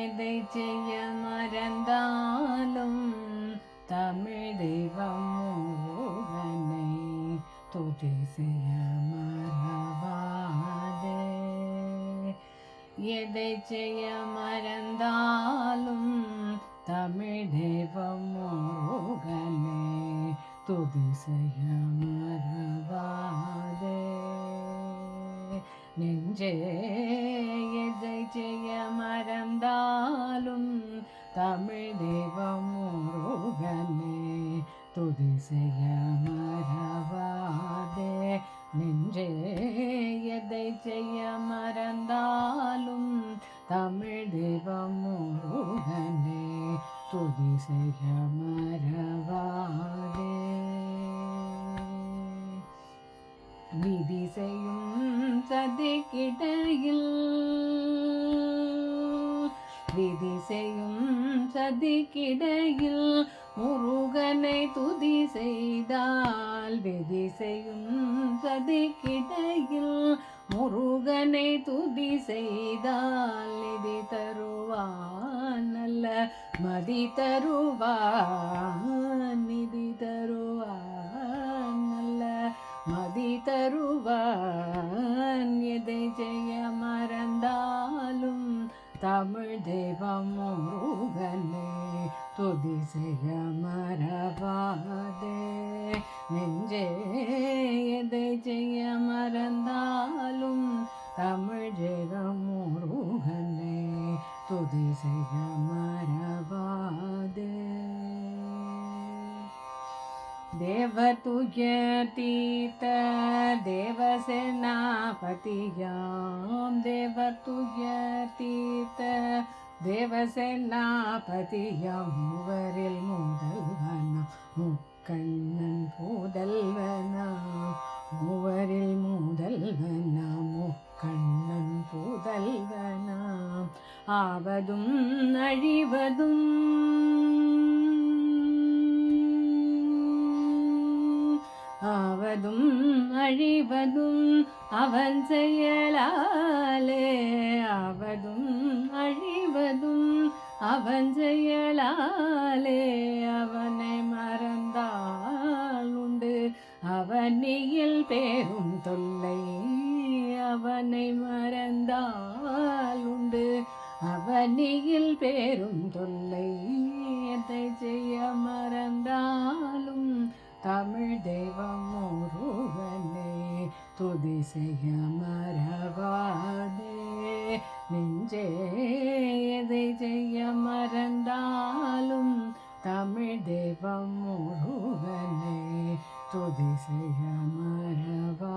எதை செய்ய மறந்தாலும் தமிழ் தெய்வம் முருகனை துதி செய்ய மறவாதே. எதை செய்ய மறந்தாலும் தமிழ் தெய்வம் முருகனை துதி செய்ய மறவாதே. நெஞ்சே எதை செய்ய மறந்தாலும் தமிழ் தெய்வம் முருகனை துதி செய்ய மறவாதே. நெஞ்சே எதை செய்ய மறந்தாலும் தமிழ் தெய்வம் முருகனை துதி செய்ய மறவாதே. விதி செய்யும் சதிக்கிடையில் விதி செய்யும் சதிக்கிடையில் முருகனை துதி செய்தால் விதி செய்யும் சதிக்கிடையில் முருகனை துதி செய்தால் நிதி தருவான் நல்ல மதி தருவான் நிதி தருவான் நல்ல மதி தருவான். எதை செய்ய மறந்தாலும் தமிழ் தெய்வம் முருகனை துதி செய்ய மறவாதே. நெஞ்சே எதை செய்ய மறந்தாலும் தமிழ் தெய்வம் முருகனை துதி செய்ய மறவாதே. தேவ துயர் தீர்த்த தேவசேனாபதியாம் தேவ துயர் தீர்த்த தேவசேனாபதியாம் மூவரில் முதல்வனாம் முக்கண்ணன் புதல்வனாம் மூவரில் முதல்வனாம் முக்கண்ணன் புதல்வனாம். ஆவதும் அழிவதும் ஆவதும் அழிவதும் அவன் செயலாலே ஆவதும் அழிவதும் அவன் செயலாலே. அவனை மறந்தால் உண்டு அவனியில் பேரும் தொல்லை அவனை மறந்தால் உண்டு அவனியில் பேரும் தொல்லை. எதை செய்ய மறந்தாலும் தமிழ் தெய்வம் முருகனை துதி செய்ய மறவாதே. நெஞ்சே எதை செய்ய மறந்தாலும் தமிழ் தெய்வம் முருகனை துதி செய்ய மறவாதே.